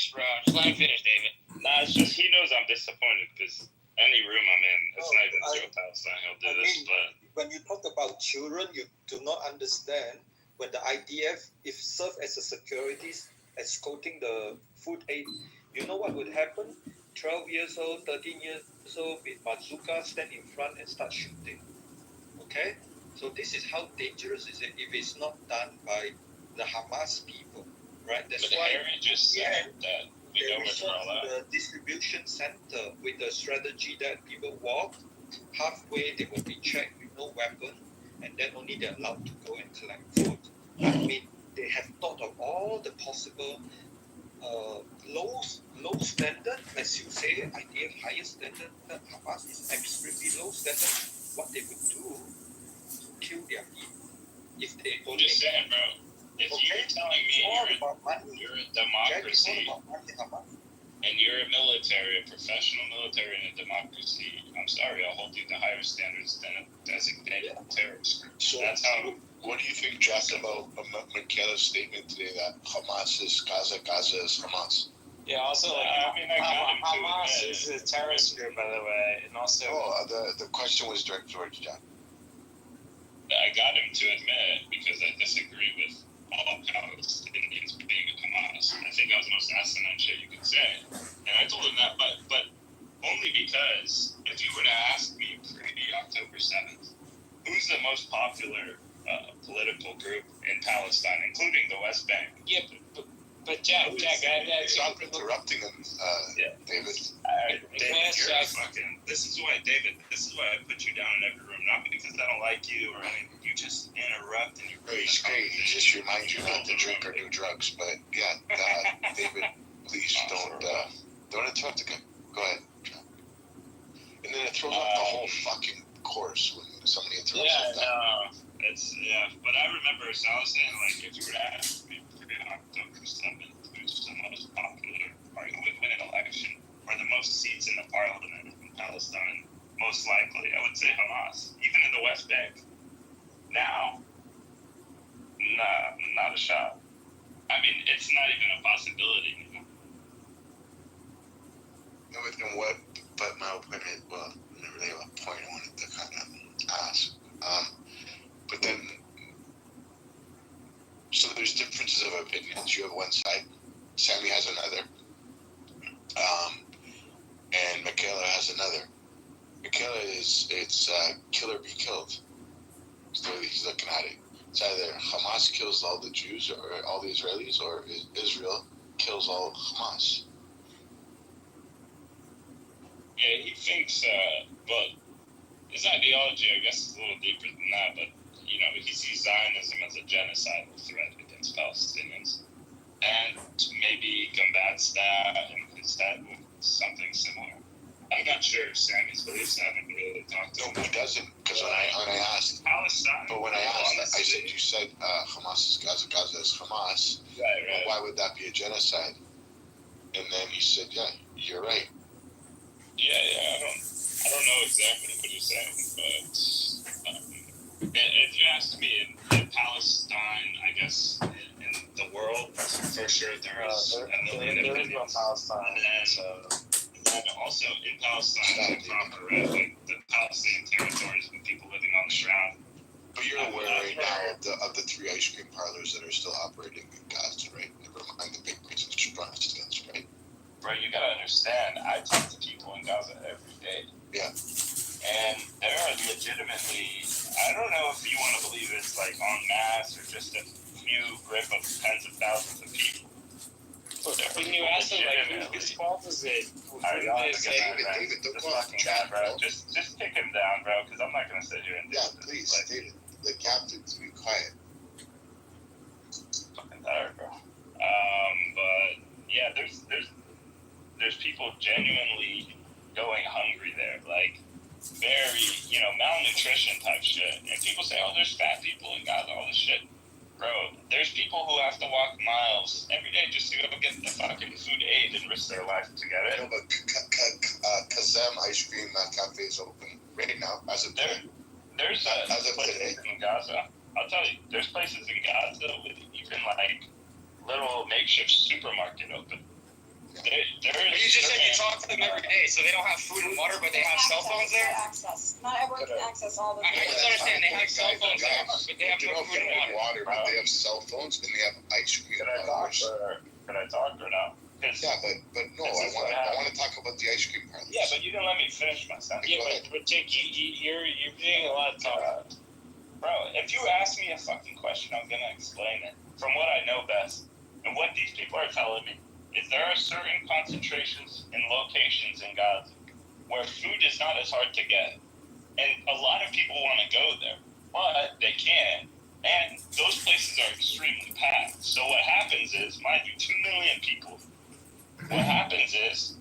finish, bro. Just let him finish, David. Nah, it's just he knows I'm disappointed because any room I'm in, it's not even Palestine, he'll do this. But when you talk about children, you do not understand when the IDF, if serve as a security, escorting the food aid, you know what would happen? 12 years old, 13 years old, with bazooka stand in front and start shooting. Okay? So this is how dangerous is it if it's not done by the Hamas people, right? That's but why Harry just said that we they don't resort withdraw to that. the distribution center with the strategy that people walk halfway, they will be checked with no weapon, and then only they're allowed to go and collect food. I mean, they have thought of all the possible low standard, as you say, idea of higher standard. Hamas is extremely low standard. What they would do to kill their people if they don't. I'm just saying, bro. If you're telling me you're a democracy and you're a military, a professional military and a democracy, I'm sorry, I'll hold you to higher standards than a designated terrorist group. So that's how. What do you think, Jack, about Michaela's statement today that Hamas is Gaza, Gaza is Hamas? Yeah, also, Hamas is a terrorist group, by the way, and also... the question was directed towards Jack. I got him to admit it because I disagree with all Palestinians being Hamas. I think that was the most asinine shit you could say. And I told him that, but only because if you were to ask me pre-October 7th, who's the most popular political group in Palestine, including the West Bank? Yeah, but Jack, Stop interrupting him, David. David, you're a fucking... This is why I put you down in every room, not because I don't like you or anything. You just interrupt and you... It's great. He just reminds you not to drink or do drugs. But yeah, David, please don't interrupt again. Go ahead, John. And then it throws off the whole fucking course when somebody interrupts like that. But I remember Sal saying, like, if you were to ask me October 7th, who's the most popular party who would win an election, or the most seats in the parliament in Palestine, most likely, I would say Hamas. Even in the West Bank. Now, not a shot. I mean, it's not even a possibility anymore. No, but my opinion, well, not really a point I wanted to kind of ask. But then, so there's differences of opinions. You have one side, Sammy has another, and Michaela has another. Michaela it's kill or be killed. That's the way he's looking at it. It's either Hamas kills all the Jews or all the Israelis, or Israel kills all Hamas. Yeah, he thinks, but his ideology, I guess, is a little deeper than that, but, you know, he sees Zionism as a genocidal threat against Palestinians, and maybe combats that instead with something similar. I'm not sure if Sammy's beliefs haven't really talked to him. No, he doesn't, because when I asked, Palestine. But when I asked, I said, you said Hamas is Gaza, Gaza is Hamas. Right. Why would that be a genocide? And then he said, yeah, you're right. Yeah, I don't know exactly what you're saying, but if you ask me, in Palestine, I guess, in the world, for sure there is a million opinions. There is no Palestine, And also in Palestine, the Palestinian territories with people living on the ground. But you're aware right now of the 3 ice cream parlors that are still operating in Gaza, right? Never mind the bakeries and restaurants, right? Right, you gotta understand, I talk to people in Gaza every day. Yeah. And there are legitimately, I don't know if you want to believe it's like en masse or just a few grip of tens of thousands of people. When you ask them, like, whose fault is it? David, don't go off the chat, bro. Just kick him down, bro, because I'm not going to sit here and do this. Yeah, please, David, the captain, to be quiet. Fucking tired, bro. But, yeah, there's people genuinely going hungry there, like, very, malnutrition type shit. And people say, oh, there's fat people in Gaza, all this shit. Bro, there's people who have to walk miles every day just to go get the fucking food aid and risk their life to get it. No, but Kazam Ice Cream Cafe is open right now, as of today. There's places in Gaza. I'll tell you, there's places in Gaza with even, like, little makeshift supermarket open. You just said you talk to them every day, so they don't have food and water, but they have cell phones there? Access. Not everyone can access all the. I just understand they have cell phones there, but they have no food and water. But they have cell phones and they have ice cream. Can I talk or no? Yeah, but no, I want to talk about the ice cream parlors. Yeah, but you didn't let me finish my sentence. Yeah, but Jake, you're being a lot of talk. Bro, if you ask me a fucking question, I'm gonna explain it from what I know best. And what these people are telling me is there are certain concentrations and locations in Gaza where food is not as hard to get. And a lot of people want to go there, but they can't. And those places are extremely packed. So what happens is, mind you, 2 million people. What happens is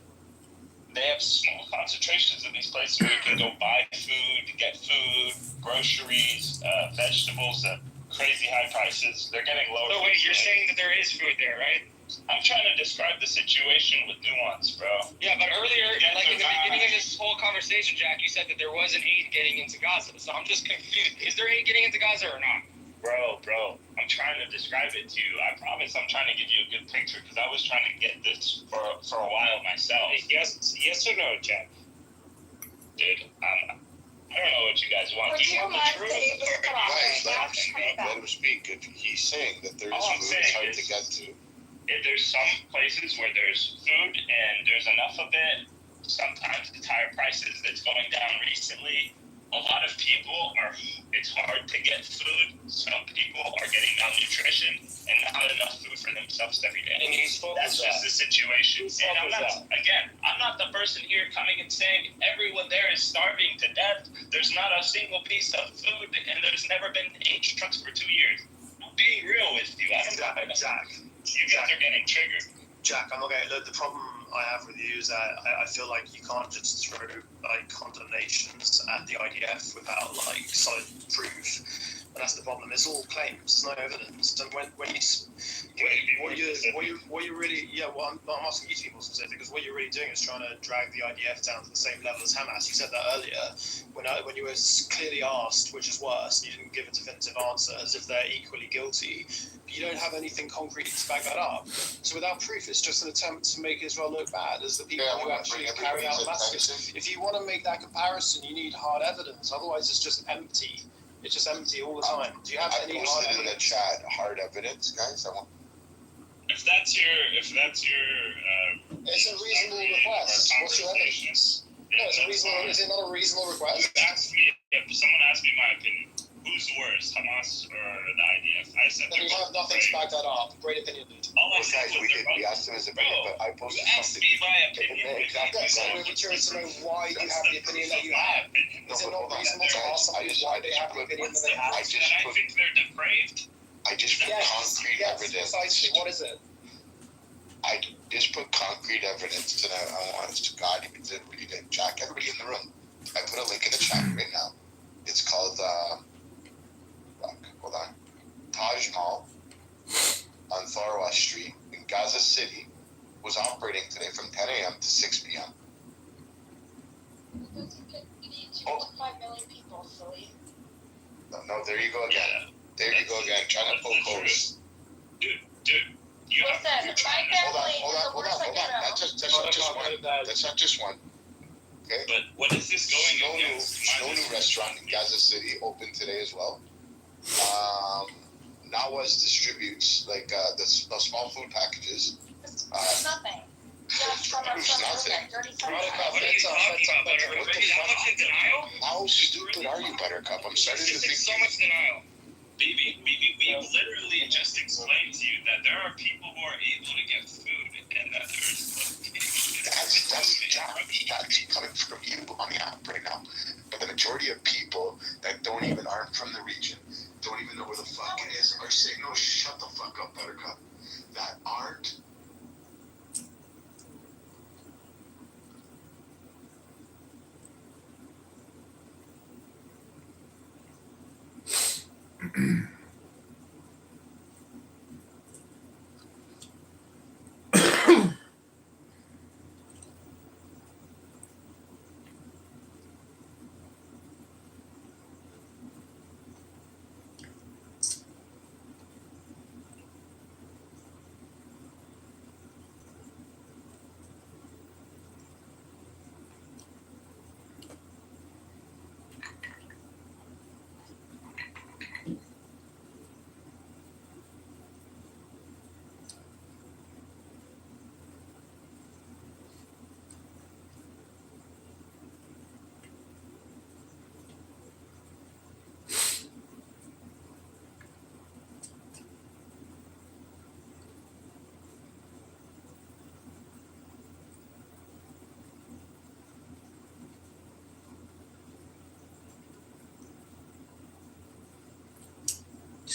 they have small concentrations of these places where you can go buy food, get food, groceries, vegetables at crazy high prices. They're getting lower. So wait, you're saying that there is food there, right? I'm trying to describe the situation with nuance, bro. Yeah, but earlier, like in the beginning of this whole conversation, Jack, you said that there wasn't aid getting into Gaza. So I'm just confused. Is there aid getting into Gaza or not? Bro, I'm trying to describe it to you. I promise I'm trying to give you a good picture because I was trying to get this for a while myself. Yes or no, Jack? Dude, I don't know what you guys want. Would Do you you want the mind truth? to just cut off Guys, right let now? him speak. Let him speak. If he's saying that there is All I'm food, it's saying hard to is- get to. There's some places where there's food and there's enough of it. Sometimes it's higher prices that's going down recently. A lot of people it's hard to get food. Some people are getting malnutrition and not enough food for themselves every day. And whose fault That's is just that? the situation. Whose And fault I'm not the person here coming and saying everyone there is starving to death. There's not a single piece of food and there's never been 8 trucks for 2 years. I'm being real with you. I don't know. Jack, You guys are getting triggered. Jack, I'm okay. Look, the problem I have with you is that I feel like you can't just throw like condemnations at the IDF without like solid proof. And that's the problem. It's all claims. There's no evidence. And what you really, well, I'm asking you to be more specific because what you're really doing is trying to drag the IDF down to the same level as Hamas. You said that earlier when you were clearly asked which is worse, and you didn't give a definitive answer as if they're equally guilty. You don't have anything concrete to back that up. So without proof, it's just an attempt to make Israel look bad as the people who actually carry out massacres. If you want to make that comparison, you need hard evidence. Otherwise, it's just empty. It's just empty all the time. Do you have I any hard posted in the evidence? chat hard evidence, guys. I want. If that's your It's a reasonable request. What's your evidence? No, it's a reasonable. Is it not a reasonable request? If someone asked me my opinion, who's worse, Hamas or the IDF? I said Then you have nothing to back that up. Great opinion, dude. All I Well, said guys, was we asked him his opinion, but I you posted asked something. me my opinion. Exactly. Yes, I'm really curious to know why you have the opinion that you have. No, Is it but not hold on, reasonable to guys, ask somebody why they have the opinion that they have? I just I put- think they're depraved. I just put Yes, concrete yes, evidence. precisely. What is it? I just put concrete evidence, and I want Scott, everybody to Jack, everybody in the room. I put a link in the chat right now. It's called, hold on, Taj Mall on Thorwest Street in Gaza City was operating today from 10 a.m. to 6 p.m. You need 2.5 million people, silly. No, there you go again. There you go again, trying to poke holes. Dude, you have Listen, my family is the worst I can know. That's not just one. That's not just one. Okay? but what is this going against? Snow New restaurant in Gaza City opened today as well. Nawaz distributes like the small food packages. It's nothing. Yes, from our It's nothing. like 30 What are seconds. you talking about, Buttercup? Are you that much in denial? How stupid are you, Buttercup? I'm starting to It's think so much denial. BB, we literally just explained to you that there are people who are able to get food and that there's that's coming from you on the app right now. But the majority of people that aren't from the region, don't even know where the fuck it is, are saying, no, shut the fuck up, Buttercup. That aren't.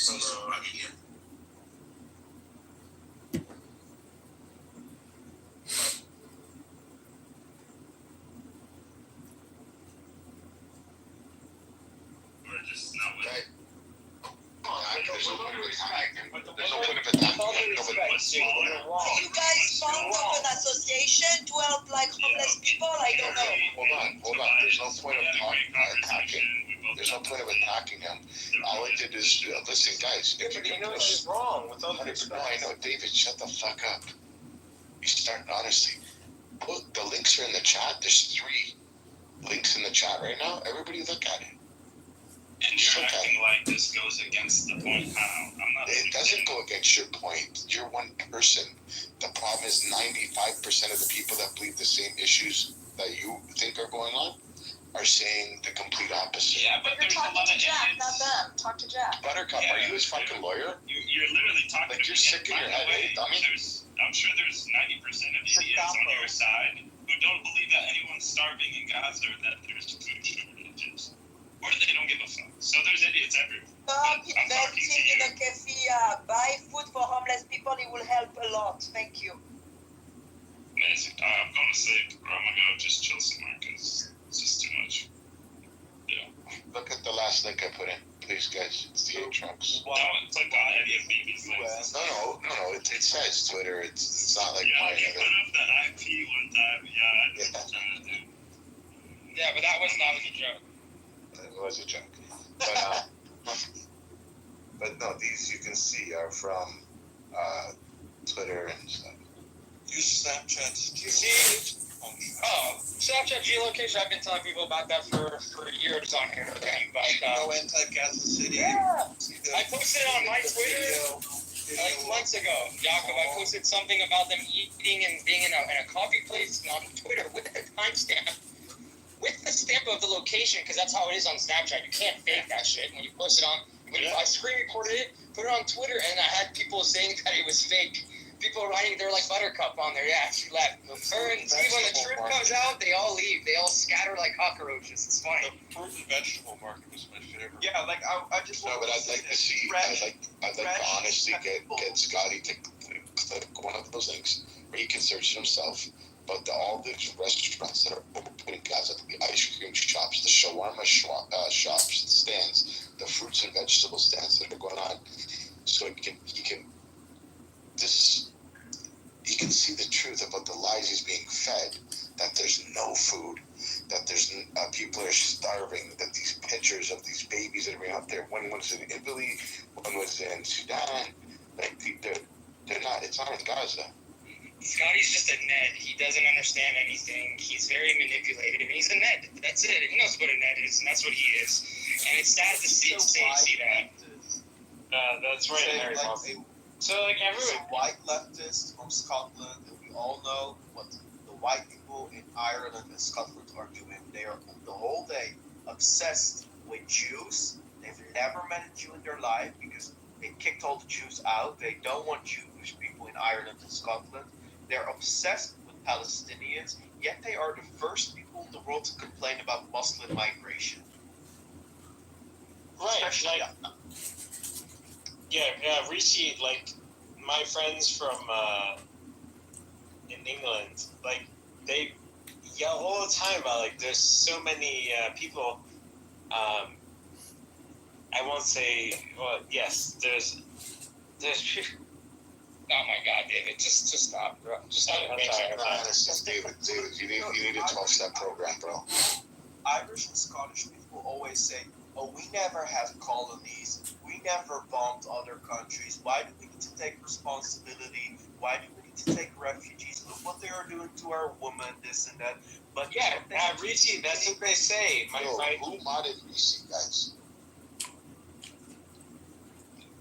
We're just not with Right. There's no point of attacking. But the There's no one- point of attacking. All due Nobody respect, wants to. Jake, you're wrong. You guys found up an association to help like homeless people? I don't know. Hold on. There's no point of attacking. There's no point of attacking him. All I did is listen, guys. Yeah, If you but you can know push, he's wrong with all due no, respect. I know, David. Shut the fuck up. You start honestly. Look, the links are in the chat. There's 3 links in the chat right now. Everybody look at it. And you're acting like this goes against the point. How? I'm not. It doesn't go against your point. You're one person. The problem is 95% of the people that believe the same issues that you think are going on are saying the complete opposite. Yeah, but But you're there's a talking lot to of Jack, idiots. not them. Talk to Jack. Buttercup, are you his fucking lawyer? You're literally talking. Like, you're to me. sick in By your the head, way, eh, dummy? I'm sure there's 90% of idiots on your side who don't believe that anyone's starving in Gaza or that there's food shortages, or they don't give a fuck. So there's idiots everywhere. Stop I'm talking to investing in you. a cafe. Buy food for homeless people. It will help a lot. Thank you. Amazing. I'm going to sleep, or I'm gonna go just chill somewhere because it's just too much. Look at the last link I put in. Please, guys. It's the 8 trunks. No, click on any of BB's links. No. It says Twitter. It's not like Yeah, mine. you put up that IP one time. Yeah, I know what I'm trying to do. Yeah, but that was a joke. It was a joke. But no, these you can see are from Twitter and stuff. Use Snapchat. You see? Oh, Snapchat geolocation. I've been telling people about that for years on here. Okay, but No anti-Gaza City. Yeah. I posted it on my Twitter like months ago. Jakob, I posted something about them eating and being in a coffee place on Twitter with a timestamp, with the stamp of the location, because that's how it is on Snapchat. You can't fake that shit when you post it on. I screen recorded it, put it on Twitter, and I had people saying that it was fake. People writing, they're like Buttercup on there. Yeah, she left. Her and see, when the truth comes out, they all leave. They all scatter like cockroaches. It's funny. The fruit and vegetable market was my favorite. Yeah, like I just No, want but to I'd say like to that see. fresh- I'd like to honestly get Scotty to click one of those links where he can search it himself. But all the restaurants that are open in Gaza, the ice cream shops, the shawarma shops, the stands, the fruits and vegetable stands that are going on, so he can see the truth about the lies he's being fed. That there's no food, that there's people are starving, that these pictures of these babies that are out there. One was in Italy, one was in Sudan. Like they're not. It's not in Gaza. Scotty's just a Ned. He doesn't understand anything. He's very manipulated, and he's a Ned. That's it. He knows what a Ned is, and that's what he is. And it's sad to see that. That's right, Harry Like Potter. a So, like, He's everyone. a white leftist from Scotland, and we all know what the white people in Ireland and Scotland are doing. They are the whole day obsessed with Jews. They've never met a Jew in their life because they kicked all the Jews out. They don't want Jewish people in Ireland and Scotland. They're obsessed with Palestinians, yet they are the first people in the world to complain about Muslim migration. Right, Especially like, Rishi, like, my friends from, in England, like, they yell all the time about, like, there's so many, people, I won't say, well, yes, there's, Oh my God, David, just stop, bro. Just stop. I'm sorry. David, you need a 12-step program, bro. Irish and Scottish people always say, oh, we never had colonies, we never bombed other countries, why do we need to take responsibility, why do we need to take refugees, look what they are doing to our women, this and that. But Yeah, Rishi, that's what they say, my friend. Who modded Reese, guys?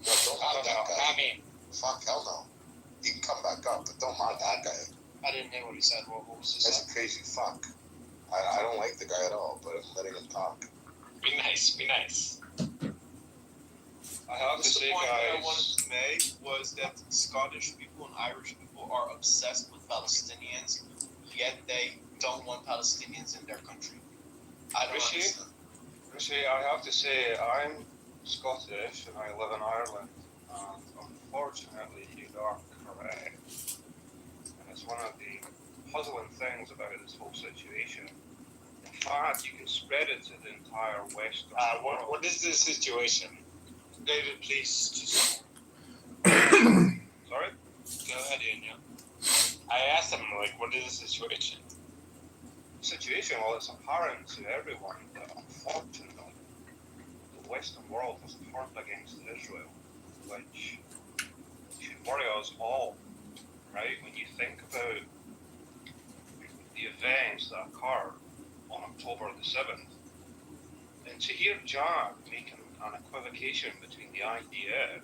No, don't I mod don't know. that guy. Not me. Fuck, hell no. He can come back up, but don't mod that guy. I didn't hear what he said. What was this? That's a crazy fuck. I don't like the guy at all, but I'm letting him talk. Be nice, be nice. I have to The say, point that I guys. wanted to make was that Scottish people and Irish people are obsessed with Palestinians, yet they don't want Palestinians in their country. I don't Rishi? understand. Rishi, I have to say, I'm Scottish and I live in Ireland, and unfortunately you are correct. And it's one of the puzzling things about this whole situation. In fact, you can spread it to the entire Western world. What is this situation? David, please just. Sorry? Go ahead, Daniel. I asked him, like, what is the situation? Situation, well, it's apparent to everyone that unfortunately the Western world has turned against Israel, which should worry us all, right? When you think about the events that occurred on October the 7th, and to hear Jack making an equivocation between the IDF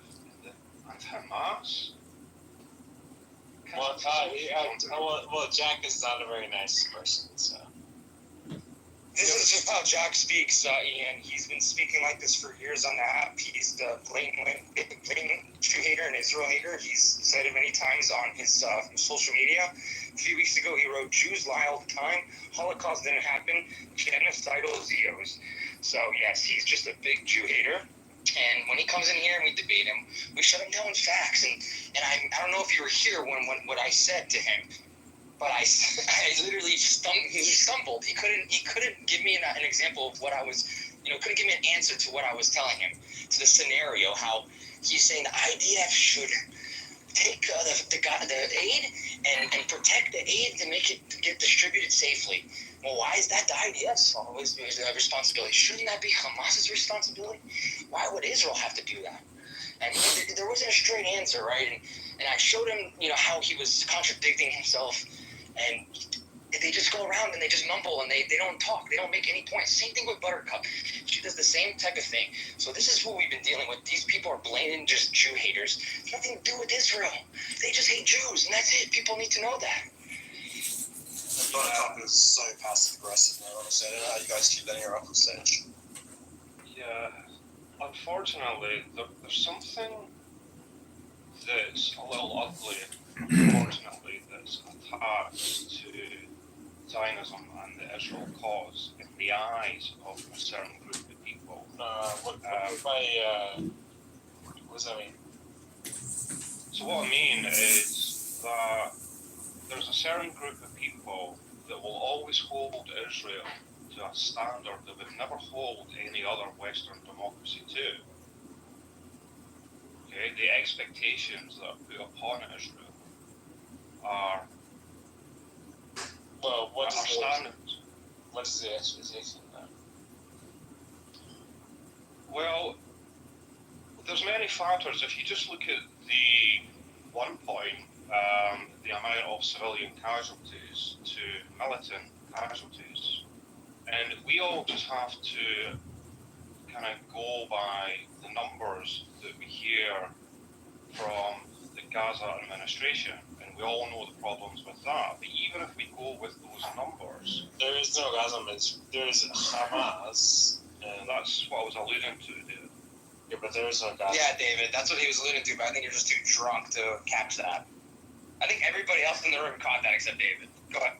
and Hamas. Well, Jack is not a very nice person, so. This is just how Jack speaks, Ian. He's been speaking like this for years on the app. He's the blatant Jew hater and Israel hater. He's said it many times on his social media. A few weeks ago, he wrote, "Jews lie all the time. Holocaust didn't happen. Genocidal Zeos." So, yes, he's just a big Jew hater. And when he comes in here and we debate him, we shut him down with facts. And I don't know if you were here when what I said to him. But I literally he stumbled. He couldn't give me an example of what I was, couldn't give me an answer to what I was telling him, to the scenario, how he's saying the IDF should take the aid and protect the aid to make it get distributed safely. Well, why is that the IDF's responsibility? Shouldn't that be Hamas's responsibility? Why would Israel have to do that? And there wasn't a straight answer, right? And I showed him, how he was contradicting himself. And they just go around and they just mumble and they don't talk. They don't make any points. Same thing with Buttercup. She does the same type of thing. So this is what we've been dealing with. These people are blatant just Jew haters. It's nothing to do with Israel. They just hate Jews, and that's it. People need to know that. Buttercup is so passive aggressive now, honestly. I don't know how you guys keep letting her up on stage. Yeah, unfortunately, there's something that's a little ugly, unfortunately, that's attached to Zionism and the Israel cause in the eyes of a certain group of people. What does that mean? So what I mean is that there's a certain group of people that will always hold Israel to a standard that would never hold any other Western democracy to. Okay, the expectations that are put upon Israel are standards. What is the expectation then? Well, there's many factors. If you just look at the one point, the amount of civilian casualties to militant casualties, and we all just have to kind of go by the numbers that we hear from the Gaza administration, and we all know the problems with that. But even if we go with those numbers, there is no Gaza, there is Hamas, and that's what I was alluding to, David. Yeah, but there is no Gaza. Yeah, David, that's what he was alluding to, but I think you're just too drunk to catch that. I think everybody else in the room caught that except David. Go ahead.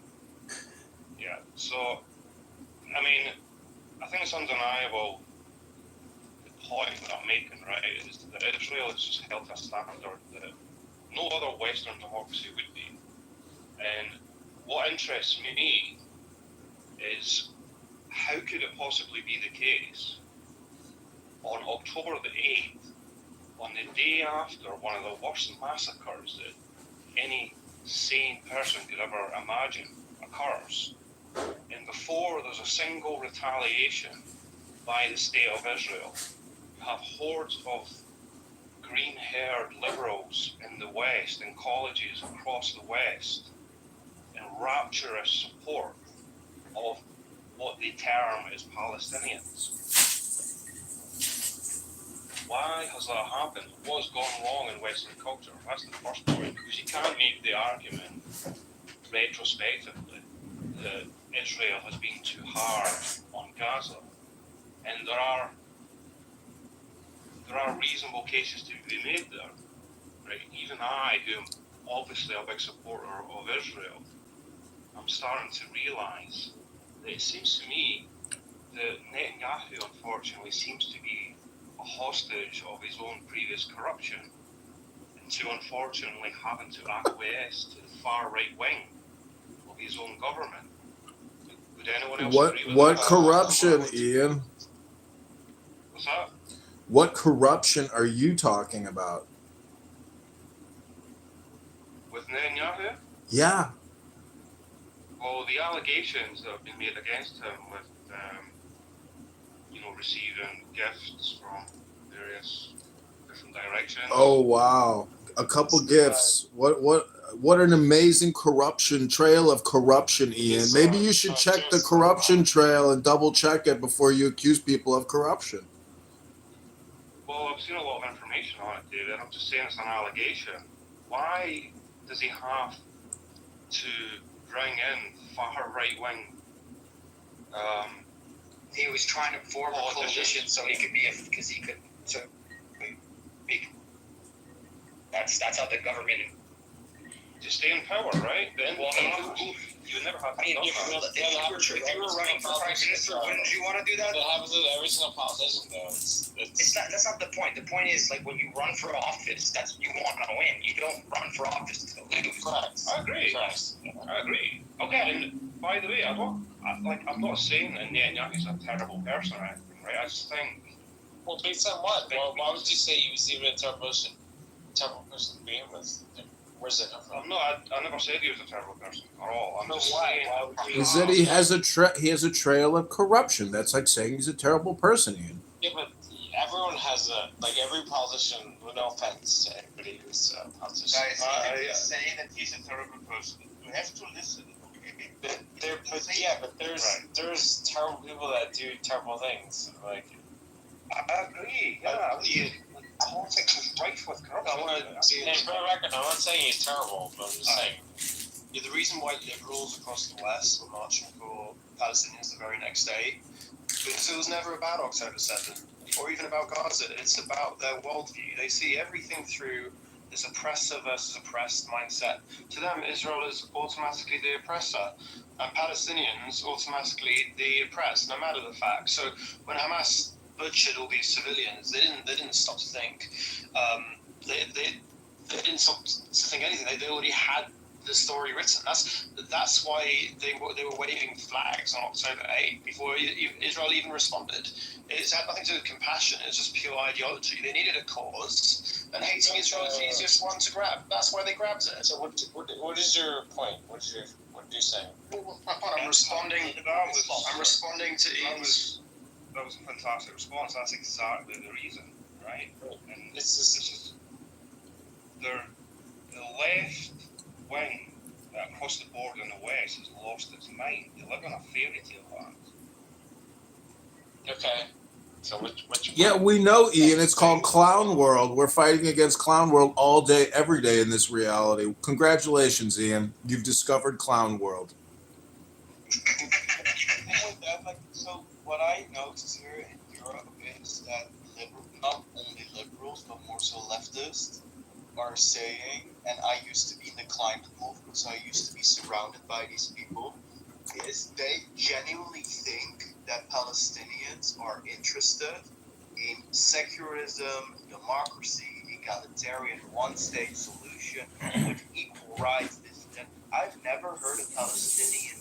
Yeah, so, I mean, I think it's undeniable. The point that I'm making, right, is that Israel has just held a standard that no other Western democracy would be. And what interests me is how could it possibly be the case on October the 8th, on the day after one of the worst massacres that any sane person could ever imagine occurs, and before there's a single retaliation by the state of Israel, you have hordes of green-haired liberals in the West, in colleges across the West, in rapturous support of what they term as Palestinians. Why has that happened? What's gone wrong in Western culture? That's the first point, because you can't make the argument retrospectively that Israel has been too hard on Gaza, and there are reasonable cases to be made there. Right? Even I, who am obviously a big supporter of Israel, I'm starting to realise that it seems to me that Netanyahu, unfortunately, seems to be a hostage of his own previous corruption into unfortunately having to acquiesce to the far right wing of his own government. Would anyone else agree with What that? corruption, Ian? What's that? What corruption are you talking about? With Netanyahu? Yeah. Well, the allegations that have been made against him with, receiving gifts from various different directions. Oh wow, a couple gifts. What an amazing corruption trail of corruption, Ian. Maybe you should check the corruption trail and double check it before you accuse people of corruption. Well, I've seen a lot of information on it, David. I'm just saying it's an allegation. Why does he have to bring in far right wing? He was trying to form a coalition so he could That's how the government. To stay in power, right? Then Well, you would never have to. if you were running for prime minister, wouldn't you want to do that? That happens with every single politician, though. That's not the point. The point is, like, when you run for office, you want to win. You don't run for office to lose. Correct. I agree. Correct. I agree. Okay, and by the way, I'm not saying that Netanyahu's a terrible person or anything, right? I just think. Well, based on what? Well, why would you say he was even a terrible person to begin with? Where's it come from? I never said he was a terrible person at all. I'm just why? saying. Is that he has a trail of corruption? That's like saying he's a terrible person, Ian. Yeah, but everyone has every politician, with no offense to anybody who's a politician. Guys, if you say that he's a terrible person, you have to listen. But there's terrible people that do terrible things. Like, I agree. Yeah. Politics is rife with corruption. I want to see. For the record, I'm not saying he's terrible, but I'm just saying. Yeah, the reason why liberals across the West were marching for Palestinians the very next day, because it was never about October 7th, or even about Gaza. It's about their worldview. They see everything through this oppressor versus oppressed mindset. To them, Israel is automatically the oppressor, and Palestinians automatically the oppressed, no matter the fact. So when Hamas butchered all these civilians, they didn't stop to think. They didn't stop to think anything. They already had the story written. That's why they were waving flags on October 8th before Israel even responded. It had nothing to do with compassion. It's just pure ideology. They needed a cause, and hating Israel is the easiest one to grab. That's why they grabbed it. So what is your point? What are you saying? I'm responding to Ian's. That was a fantastic response. That's exactly the reason, right? And It's just the left wing across the board in the West has lost its mind. They live in a fairy tale land. okay. So which Yeah, we know, Ian. It's called Clown World. We're fighting against Clown World all day, every day in this reality. Congratulations, Ian. You've discovered Clown World. So what I notice here in Europe is that not only liberals, but more so leftists are saying, and I used to be in the climate movement, so I used to be surrounded by these people, is they genuinely think that Palestinians are interested in secularism, democracy, egalitarian, one-state solution with equal rights. I've never heard a Palestinian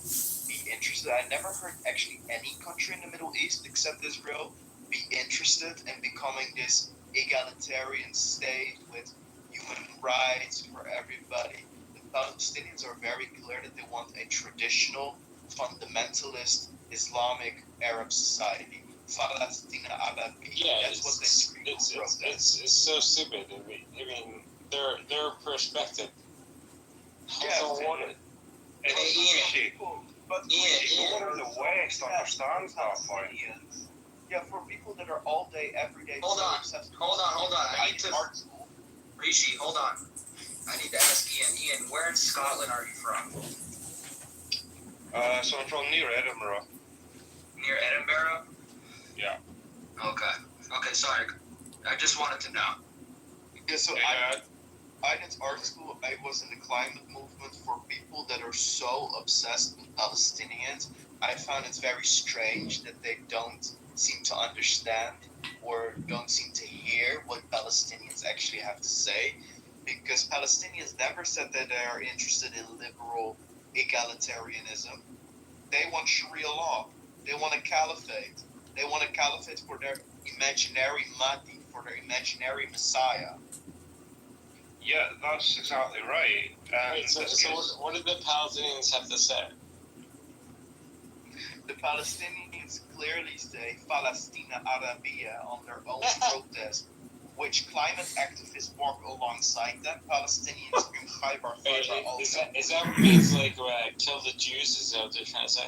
be interested. I've never heard actually any country in the Middle East except Israel be interested in becoming this egalitarian state with human rights for everybody. The Palestinians are very clear that they want a traditional, fundamentalist, Islamic Arab society. Palestina Arabi. Yeah, That's what they scream. It's so stupid. I mean, their perspective. But people in the West understands that point. Yeah, for people that are all day, every day. Hold on. I need to. Rishi, hold on. I need to ask Ian. Where in Scotland are you from? So I'm from near Edinburgh. Near Edinburgh? Yeah. Okay, sorry. I just wanted to know. Yeah, so I did art school. I was in the climate movement. For people that are so obsessed with Palestinians, I found it very strange that they don't seem to understand or don't seem to hear what Palestinians actually have to say, because Palestinians never said that they are interested in liberal egalitarianism. They want Sharia law. They want a caliphate. They want a caliphate for their imaginary Mahdi, for their imaginary Messiah. Yeah, that's exactly right. Right, so what did the Palestinians have to say? The Palestinians clearly say Palestina Arabia on their own protest, which climate activists walk alongside them. Palestinians scream Khaybar, Khaybar all Is that what it means, like, kill the Jews? Is that what they're trying to say?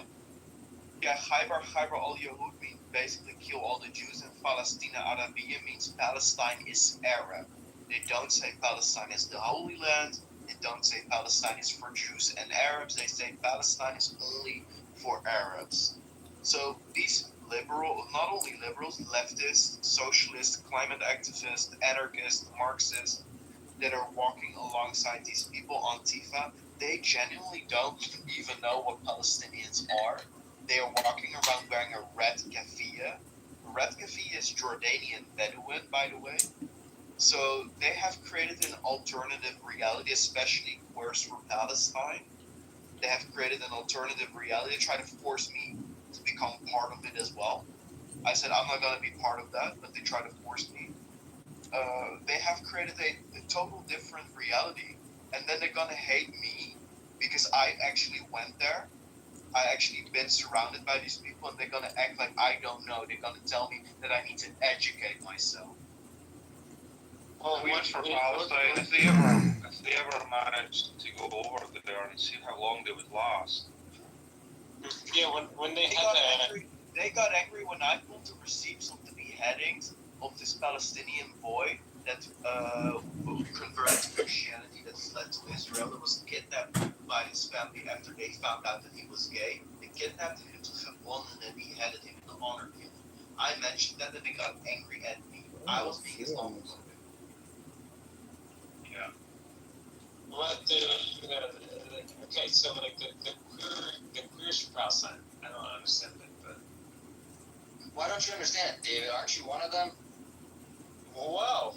Yeah, Khaybar, Khaybar al Yahud means basically kill all the Jews, and Palestina Arabia means Palestine is Arab. They don't say Palestine is the Holy Land. They don't say Palestine is for Jews and Arabs. They say Palestine is only for Arabs. So these liberal, not only liberals, leftists, socialists, climate activists, anarchists, Marxists, that are walking alongside these people on Tifa, they genuinely don't even know what Palestinians are. They are walking around wearing a red keffiyeh. Red keffiyeh is Jordanian Bedouin, by the way. So they have created an alternative reality, especially worse for Palestine. They have created an alternative reality. They try to force me to become part of it as well. I said I'm not going to be part of that, but they try to force me. They have created a total different reality, and then they're going to hate me because I actually went there. I actually been surrounded by these people, and they're going to act like I don't know. They're going to tell me that I need to educate myself. Well, wait for Palestine. If they ever managed to go over there and see how long they would last. Yeah, when they had that. They got angry when I pulled the receipts of the beheadings of this Palestinian boy that converted to Christianity, that fled to Israel, that was kidnapped by his family after they found out that he was gay. They kidnapped him to Hebron and then beheaded him in the honor killing. I mentioned that and they got angry at me. I was being Islamophobic. Yeah. What okay, so like the queers for Palestine, I don't understand that, but Why don't you understand it, David? Aren't you one of them? whoa.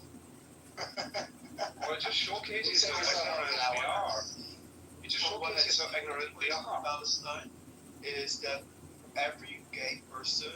Well, it just showcases how ignorant we are. It just showcases how ignorant we are. Palestine is that every gay person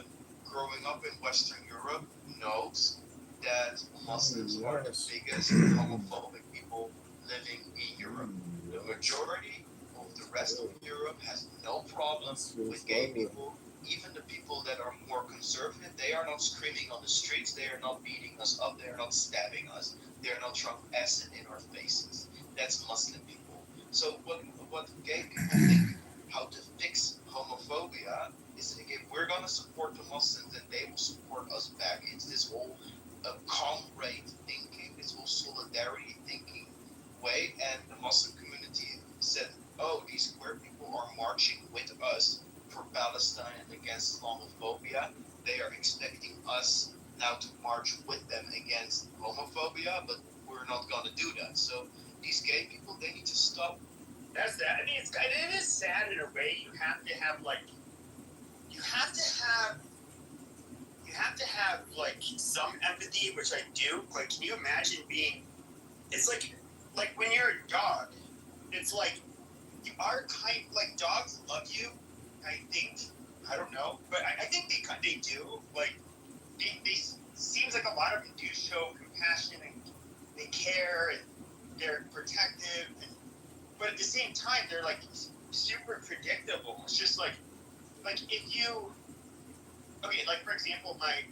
growing up in Western Europe knows that Muslims are the biggest homophobic people living in Europe. The majority of the rest of Europe has no problem with gay people. Even the people that are more conservative, they are not screaming on the streets, they are not beating us up, they are not stabbing us, they are not throwing acid in our faces. That's Muslim people. So what gay people think how to fix homophobia is that if we're gonna support the Muslims, then they will support us back. It's this whole comrade thinking, this whole solidarity thinking way, and the Muslim community said, oh, these queer people are marching with us for Palestine and against Islamophobia. They are expecting us now to march with them against homophobia, but we're not going to do that. So these gay people, they need to stop. That's that. I mean, it is sad in a way. You have to have like some empathy, which I do. Like, can you imagine being? It's like when you're a dog. It's like you are kind like dogs love you. I think, I don't know, but I think they do. Like, they seems like a lot of them do show compassion and they care and they're protective. But at the same time, they're like super predictable. It's just like if you, okay, like for example, my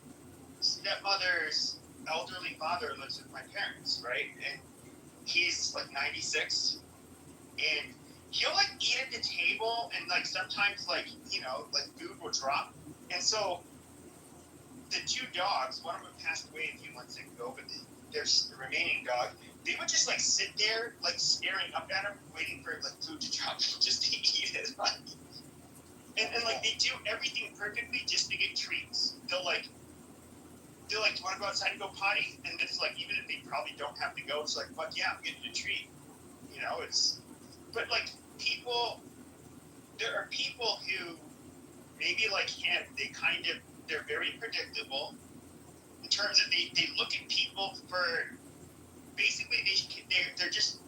stepmother's elderly father lives with my parents, right? And he's like 96, and he'll like eat at the table, and like sometimes like food will drop, and so the two dogs, one of them passed away a few months ago, but there's the remaining dog. They would just like sit there, like staring up at him, waiting for like food to drop, just to eat it. And like they do everything perfectly just to get treats. They'll like, do you want to go outside and go potty? And it's like, even if they probably don't have to go, it's like, fuck yeah, I'm getting a treat. But like people, there are people who maybe like him, they're very predictable. in terms of they look at people for basically they're just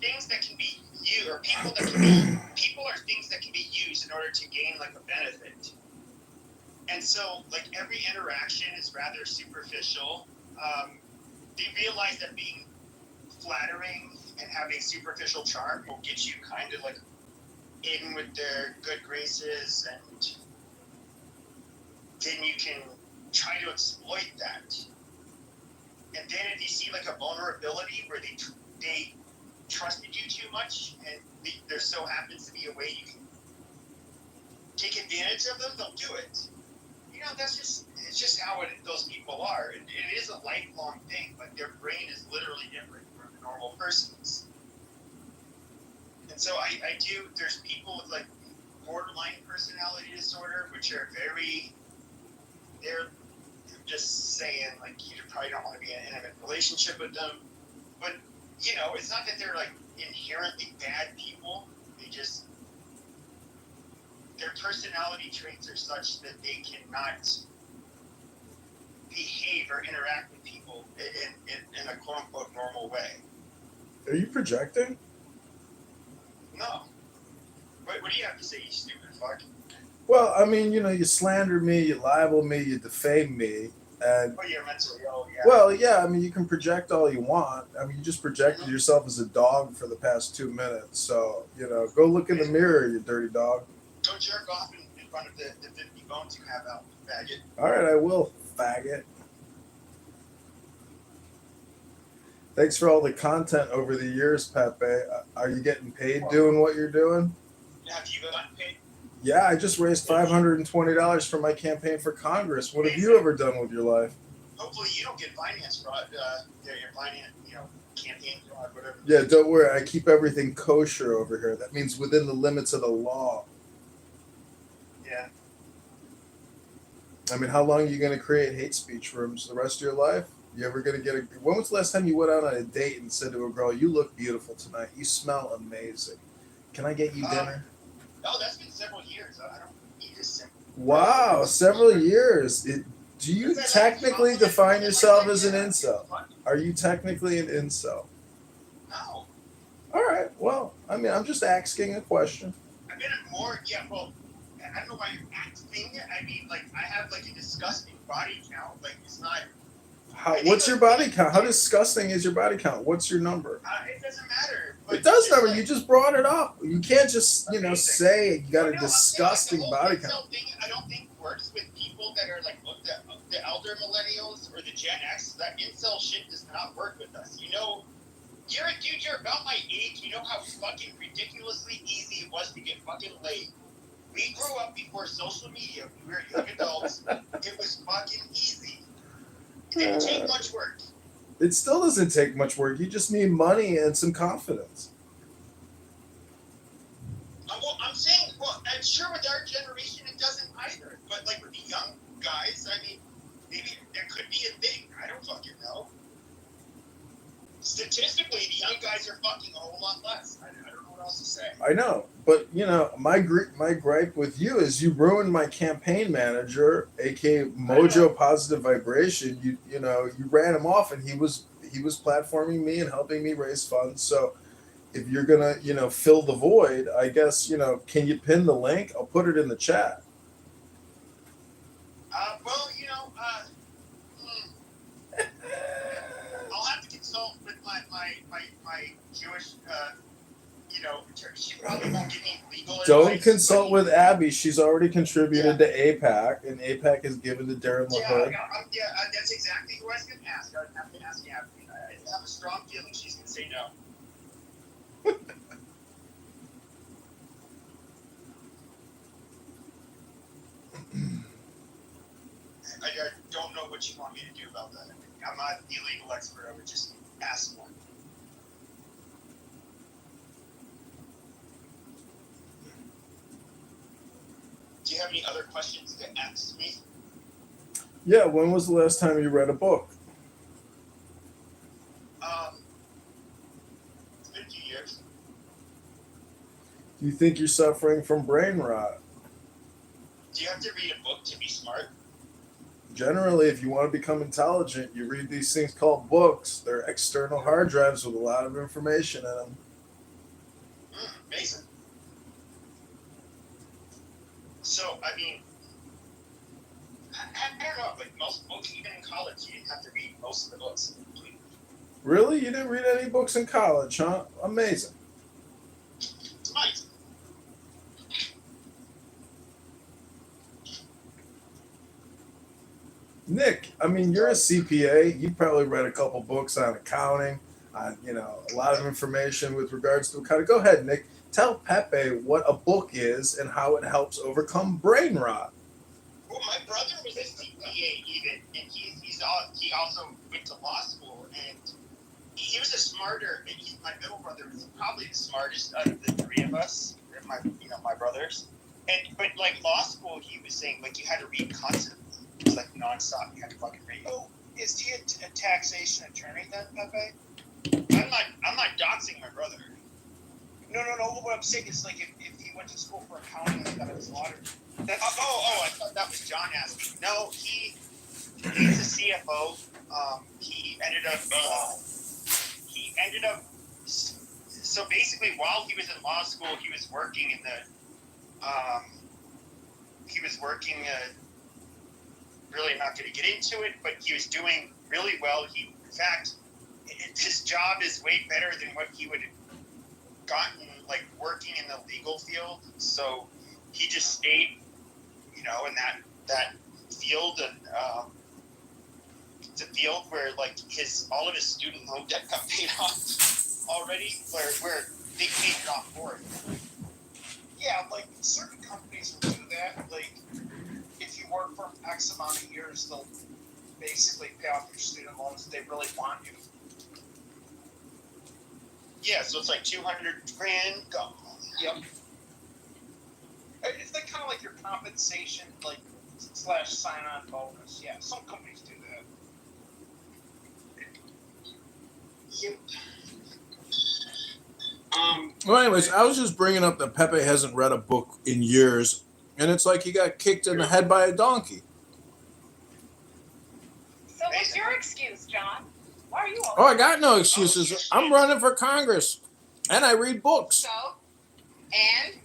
things that can be used, or people are things that can be used in order to gain like a benefit. And so like every interaction is rather superficial. They realize that being flattering and having superficial charm will get you kind of like in with their good graces, and then you can try to exploit that. And then if you see like a vulnerability where they trusted you too much, and there so happens to be a way you can take advantage of them, they'll do it. You know, it's just how those people are. It is a lifelong thing, but their brain is literally different from a normal person's. And so I do, there's people with like borderline personality disorder, which are they're just saying like you probably don't want to be in an intimate relationship with them. But, you know, it's not that they're like inherently bad people. Their personality traits are such that they cannot behave or interact with people in a quote unquote normal way. Are you projecting? No. What do you have to say, you stupid fuck? Well, I mean, you know, you slander me, you libel me, you defame me, and Oh, you're mentally ill, yeah. well, yeah, I mean, you can project all you want. I mean, you just projected yourself as a dog for the past 2 minutes, so you know, go look in the mirror, you dirty dog. Go jerk off in front of the 50 bones you have out, faggot. All right, I will, faggot. Thanks for all the content over the years, Pepe. Are you getting paid doing what you're doing? Have you gotten paid? Yeah, I just raised $520 for my campaign for Congress. What have you ever done with your life? Hopefully you don't get finance fraud, your finance, campaign fraud, whatever. Yeah, don't worry. I keep everything kosher over here. That means within the limits of the law. Yeah. I mean, how long are you going to create hate speech rooms the rest of your life? You ever going to get when was the last time you went out on a date and said to a girl, "You look beautiful tonight. You smell amazing. Can I get you dinner?" No, that's been several years. I don't need this. Wow, several years. Do you technically define yourself as an incel? Are you technically an incel? No. All right. Well, I mean, I'm just asking a question. I've been more, well, I don't know why you're asking it. I mean, like, I have, like, a disgusting body count. Like, it's not... What's your body count? How disgusting is your body count? What's your number? It doesn't matter. It does matter. You just brought it up. You can't just, say you got a disgusting body count. I don't think works with people that are, like, the elder millennials or the Gen X. That incel shit does not work with us. You know, you're a dude, you're about my age. You know how fucking ridiculously easy it was to get fucking laid. We grew up before social media. We were young adults. It was fucking easy. It didn't take much work. It still doesn't take much work. You just need money and some confidence. I'm saying, I'm sure with our generation it doesn't either. But like with the young guys, I mean, maybe there could be a thing. I don't fucking know. Statistically, the young guys are fucking a whole lot less. I don't know what else to say. I know, but my gripe with you is you ruined my campaign manager, aka Mojo Positive Vibration. You ran him off, and he was platforming me and helping me raise funds. So if you're gonna fill the void, I guess can you pin the link? I'll put it in the chat. I'll have to consult with my Jewish, she probably won't give me legal advice. Don't consult with Abby. She's already contributed to APAC, and APAC is given to Darren LaHood. That's exactly who I was going to ask. I would have to ask Abby. I have a strong feeling she's going to say no. I don't know what you want me to do about that. I'm not the legal expert. I would just ask one. Do you have any other questions to ask me? Yeah, when was the last time you read a book? It's been a few years. Do you think you're suffering from brain rot? Do you have to read a book to be smart? Generally, if you want to become intelligent, you read these things called books. They're external hard drives with a lot of information in them. Amazing. So, I mean, I don't know, like most books, even in college, you didn't have to read most of the books. Really? You didn't read any books in college, huh? Amazing. It's nice. Nick, I mean, you're a CPA. You probably read a couple books on accounting, on, a lot of information with regards to accounting. Go ahead, Nick. Tell Pepe what a book is and how it helps overcome brain rot. Well, my brother was a CPA even, and he also went to law school, and he was my middle brother was probably the smartest out of the three of us, my brothers. But like law school, he was saying like you had to read constantly. It was like nonstop. You had to fucking read. Oh, is he a taxation attorney then, Pepe? I'm not doxing my brother. No. What I'm saying is like if he went to school for accounting and got his lottery. I thought that was John asking. No, he's a CFO. He ended up. So basically, while he was in law school, he was working in the. He was working. Really, not going to get into it, but he was doing really well. In fact, his job is way better than what he would have gotten, like working in the legal field. So he just stayed, in that field, and it's a field where like all of his student loan debt got paid off already, where they paid it off for it. Yeah, like certain companies will do that. Like if you work for X amount of years, they'll basically pay off your student loans if they really want you. Yeah, so it's like $200,000 go. Yep. It's like kind of like your compensation, like / sign-on bonus. Yeah, some companies do that. Yep. Well, anyways, I was just bringing up that Pepe hasn't read a book in years, and it's like he got kicked in the head by a donkey. So what's your excuse, John? Why are you all? Oh, I got no excuses. I'm running for Congress, and I read books. So, and?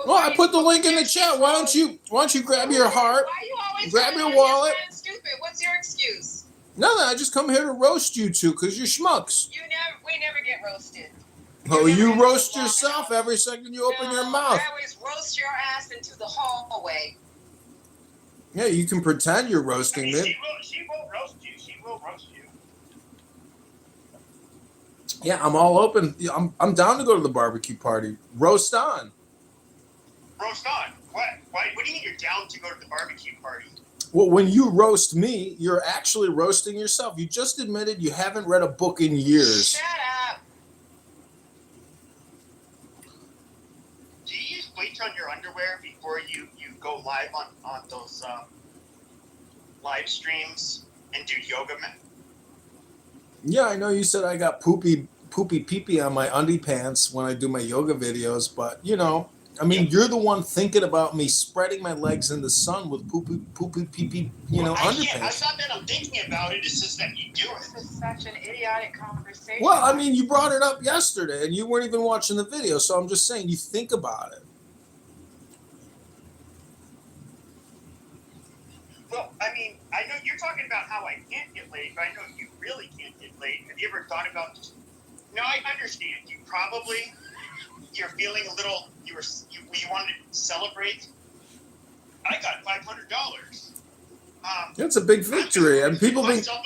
Well, I put the link in the chat. Why don't you grab your heart, Why are you always grab your wallet? You're stupid. What's your excuse? Nothing. I just come here to roast you two because you're schmucks. We never get roasted. Oh, you roast yourself every second you open your mouth. I always roast your ass into the hallway. Yeah, you can pretend you're roasting me. She will roast you. She will roast you. Yeah, I'm all open. I'm down to go to the barbecue party. Roast on. Roast on? What? Why? What do you mean you're down to go to the barbecue party? Well, when you roast me, you're actually roasting yourself. You just admitted you haven't read a book in years. Shut up. Do you use bleach on your underwear before you go live on those live streams and do yoga? Yeah, I know you said I got poopy pee-pee on my undie pants when I do my yoga videos, but you're the one thinking about me spreading my legs in the sun with poopy pee-pee, underpants. It's not that I'm thinking about it, it's just that you do it. This is such an idiotic conversation. Well, you brought it up yesterday and you weren't even watching the video, so I'm just saying you think about it. Well, I know you're talking about how I can't get laid, but I know you really can't get laid. Have you ever thought about just... No, I understand. You're feeling a little... You wanted to celebrate. I got $500. It's a big victory, and people think... An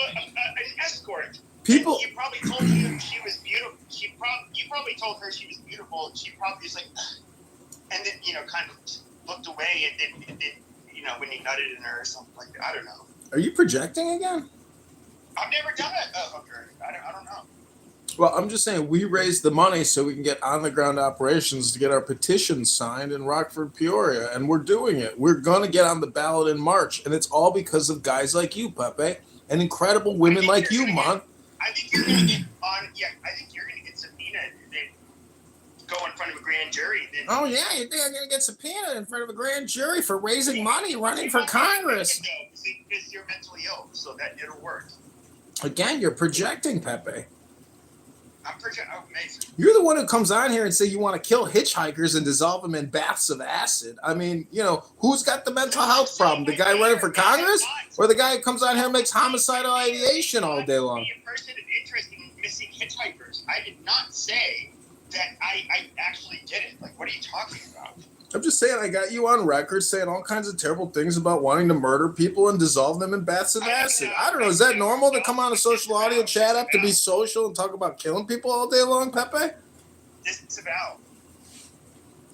escort. People... And you probably told her she was beautiful. You probably told her she was beautiful, and she probably was like... And then, kind of looked away, and then when you nutted in her or something like that. I don't know. Are you projecting again? I've never done a hooker. I don't know. Well, I'm just saying we raised the money so we can get on-the-ground operations to get our petition signed in Rockford, Peoria, and we're doing it. We're going to get on the ballot in March, and it's all because of guys like you, Pepe, and incredible women like you, Mon. I think you're going to get on. Yeah, I think you're going to get subpoenaed. go in front of a grand jury. Then Oh yeah, you think I'm gonna get subpoenaed in front of a grand jury for raising money running for Congress? Because you're mentally ill, so that it'll work. Again, you're projecting, Pepe. I'm projecting. Oh, amazing. You're the one who comes on here and say you want to kill hitchhikers and dissolve them in baths of acid. I mean, you know, who's got the mental health problem? The guy running for Congress, or the guy who comes on here and makes homicidal ideation all day long? Be a person of interest in missing hitchhikers. I did not say that I actually did it. Like, what are you talking about? I'm just saying, I got you on record saying all kinds of terrible things about wanting to murder people and dissolve them in baths of acid. I don't know. Is that normal to come on a social audio chat app to be social and talk about killing people all day long, Pepe? Disavow.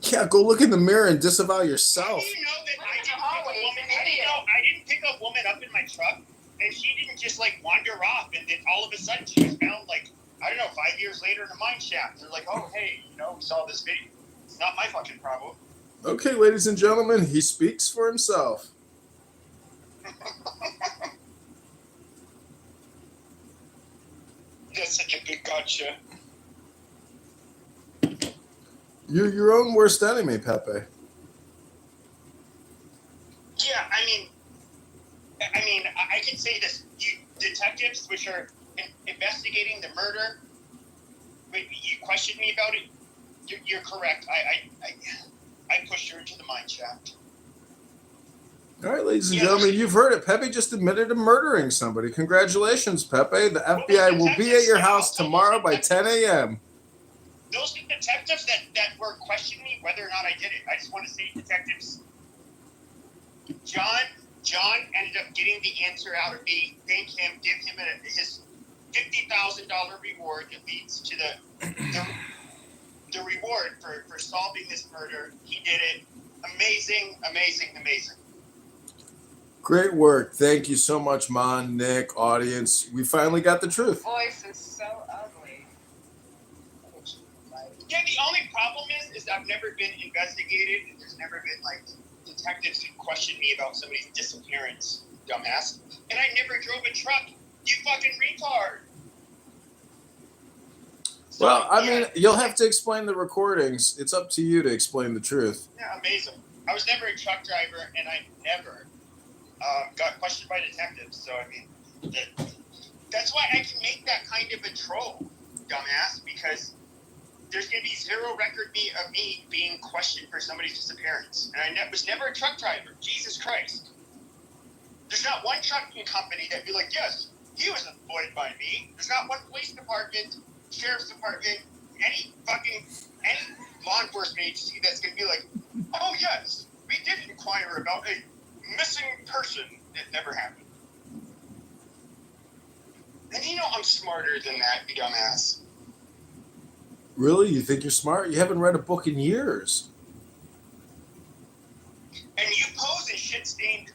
Yeah, go look in the mirror and disavow yourself. How do you know that I didn't pick a woman up in my truck, and she didn't just like wander off, and then all of a sudden she was found like, I don't know, 5 years later in a mine shaft. They're like, oh hey, you know, we saw this video. It's not my fucking problem. Okay, ladies and gentlemen, he speaks for himself. That's such a big gotcha. You're your own worst enemy, Pepe. Yeah, I mean, I can say this. You detectives, which are investigating the murder, but you questioned me about it. You're correct. I pushed her into the mine shaft. All right, ladies and gentlemen, you've heard it. Pepe just admitted to murdering somebody. Congratulations, Pepe. The FBI will be at your house tomorrow by 10 a.m. Those detectives that were questioning me whether or not I did it, I just want to say, detectives, John ended up getting the answer out of me. Thank him. Give him his $50,000 reward that leads to the reward for solving this murder. He did it. Amazing, amazing, amazing. Great work. Thank you so much, Mon, Nick, audience. We finally got the truth. Voice is so ugly. Yeah, the only problem is I've never been investigated. There's never been like detectives who question me about somebody's disappearance, dumbass. And I never drove a truck. You fucking retard. So, Well, I mean, you'll have to explain the recordings. It's up to you to explain the truth. Yeah, amazing. I was never a truck driver, and I never got questioned by detectives. So, I mean, that's why I can make that kind of a troll, dumbass, because there's going to be zero record of me being questioned for somebody's disappearance. And I was never a truck driver. Jesus Christ. There's not one trucking company that'd be like, yes, he was employed by me. There's not one police department, sheriff's department, any law enforcement agency that's going to be like, oh, yes, we did inquire about a missing person. It never happened. And you know I'm smarter than that, you dumbass. Really? You think you're smart? You haven't read a book in years. And you pose as shit-stained,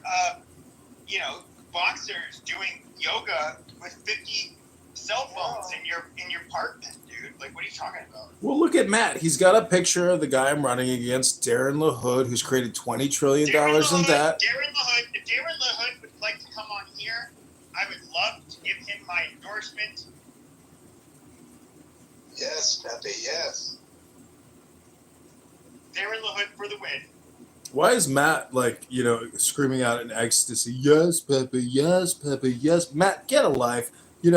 boxers doing yoga with 50 cell phones in your apartment, dude. Like, what are you talking about? Well, look at Matt. He's got a picture of the guy I'm running against, Darren LaHood, who's created $20 trillion in debt. Darren LaHood, if Darren LaHood would like to come on here, I would love to give him my endorsement. Yes, Pepe, yes. Darren LaHood for the win. Why is Matt, screaming out in ecstasy, yes, Pepe, yes, Pepe, yes? Matt, get a life. You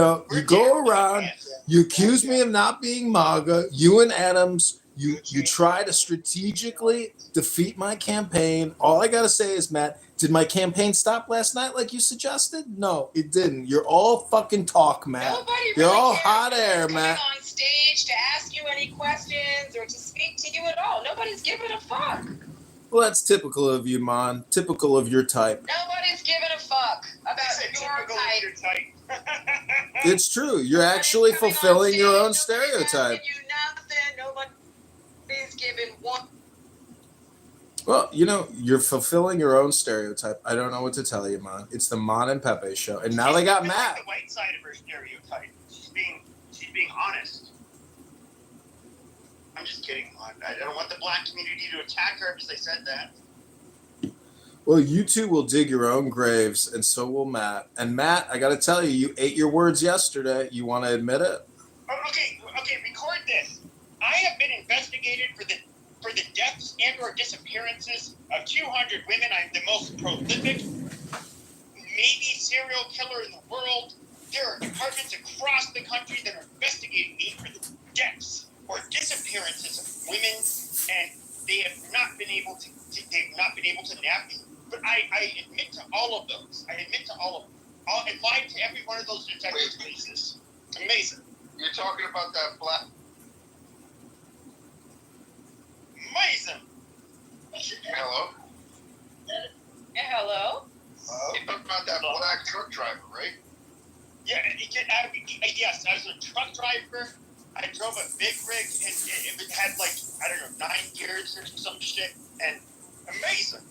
go around, you accuse me of not being MAGA, you and Adams, you try to strategically defeat my campaign. All I got to say is, Matt, did my campaign stop last night like you suggested? No, it didn't. You're all fucking talk, Matt. You're all hot air, Matt. On stage to ask you any questions or to speak to you at all. Nobody's giving a fuck. Well, that's typical of you, Mon. Typical of your type. Nobody's giving a fuck about your type. It's true. You're actually fulfilling your own stereotype. Nobody's giving one. Well, you're fulfilling your own stereotype. I don't know what to tell you, Mon. It's the Mon and Pepe show. And now they got Matt. The white side of her stereotype. She's being honest. I'm just kidding, Mon. I don't want the black community to attack her because I said that. Well, you two will dig your own graves, and so will Matt. And Matt, I got to tell you ate your words yesterday. You want to admit it? Okay, record this. I have been investigated for the deaths and or disappearances of 200 women. I'm the most prolific, maybe serial killer in the world. There are departments across the country that are investigating me for the deaths or disappearances of women, and they have not been able to. They've not been able to nab me. But I admit to all of those. I admit to all of them. I lied to every one of those detective cases. Amazing. You're talking about that black. Amazing. Hello? Hello? You're talking about that black truck driver, right? Yeah, yes, I was a truck driver. I drove a big rig, and it had like, I don't know, 9 gears or some shit, and amazing.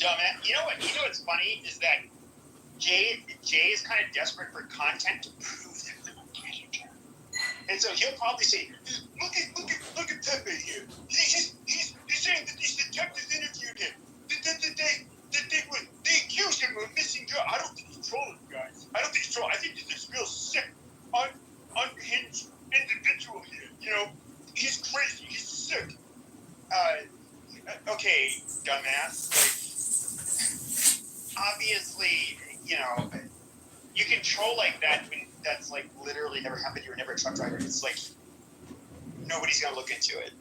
Dumbass. You know what's funny is that Jay is kind of desperate for content to prove that I'm a predator. And so he'll probably say, look at Pepe here. He's saying that these detectives interviewed him. They accused him of missing girl. I don't think he's trolling, guys. I don't think he's trolling. I think he's this real sick, unhinged individual here. You know, he's crazy. He's sick. Okay, dumbass. Obviously, you know, you can troll like that when that's like literally never happened. You were never a truck driver. It's like nobody's gonna look into it.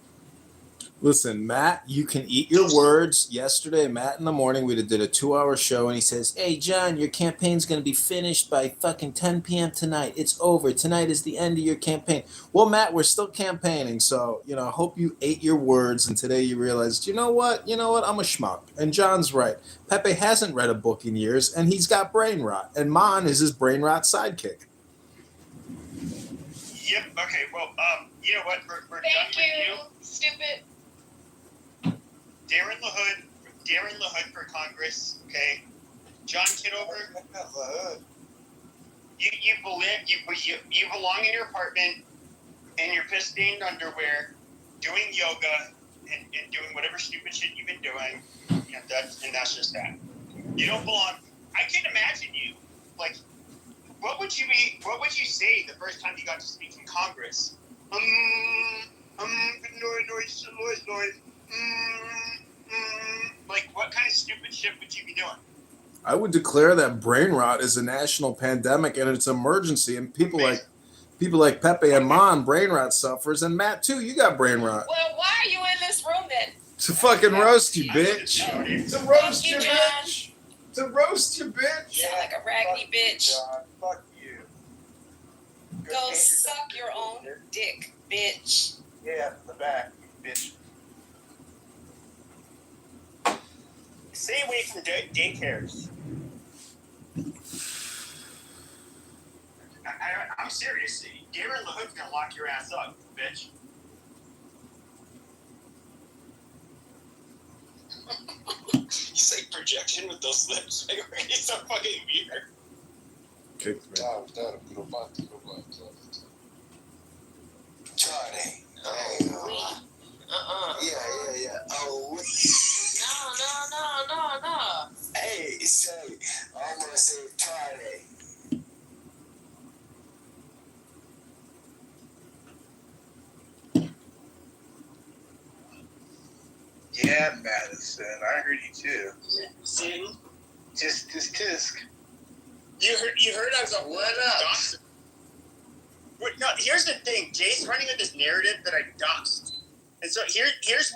Listen, Matt, you can eat your words. Yesterday, Matt in the morning, we did a 2-hour show, and he says, hey, John, your campaign's going to be finished by fucking 10 p.m. tonight. It's over. Tonight is the end of your campaign. Well, Matt, we're still campaigning, so, I hope you ate your words, and today you realized, you know what, I'm a schmuck. And John's right. Pepe hasn't read a book in years, and he's got brain rot, and Mon is his brain rot sidekick. Yep, okay, well, you know what, we're done with you. Stupid. Darren LaHood for Congress, okay? John Kitover, you belong in your apartment in your piss-stained underwear, doing yoga and doing whatever stupid shit you've been doing. Yeah, that's just that. You don't belong. I can't imagine you. Like, what would you say the first time you got to speak in Congress? Like, what kind of stupid shit would you be doing? I would declare that brain rot is a national pandemic and it's an emergency, and people like Pepe and Mon, brain rot suffers, and Matt too, you got brain rot. Well, why are you in this room then? To fucking roast you, bitch. To roast you, bitch. To roast you, bitch. You sound like a raggedy bitch. John, fuck you. Go suck your own dick, bitch. Yeah, the back, bitch. Stay away from daycares. I'm serious. Darren LaHood's gonna lock your ass up, bitch. You say projection with those lips? It's so fucking weird. Johnny. Yeah. Oh, No. hey, Sammy. I'm gonna say Johnny. Yeah, Madison, I heard you too. See? Tisk. You heard I was a what up? No, here's the thing. Jay's running with this narrative that I doxed, and so here's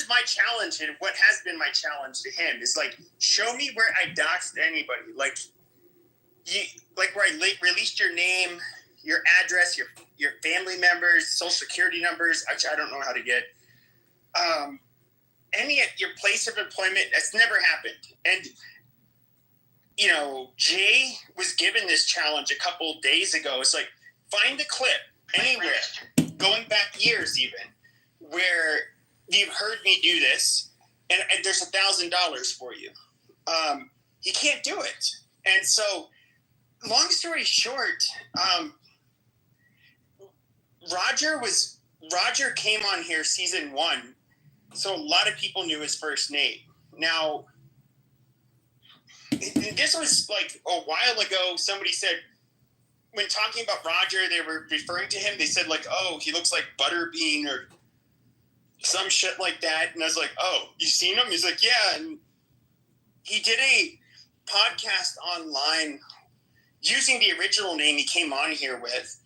my challenge, and what has been my challenge to him is like, show me where I doxed anybody, like where I released your name, your address, your family members, social security numbers, which I don't know how to get. Any at your place of employment, that's never happened. And Jay was given this challenge a couple of days ago. It's like, find a clip anywhere, going back years even, where you've heard me do this, and there's $1,000 for you. He can't do it. And so, long story short, Roger came on here season 1 So a lot of people knew his first name. Now, this was like a while ago. Somebody said, when talking about Roger, they were referring to him. They said like, "Oh, he looks like Butterbean or some shit like that." And I was like, "Oh, you seen him?" He's like, "Yeah." And he did a podcast online using the original name he came on here with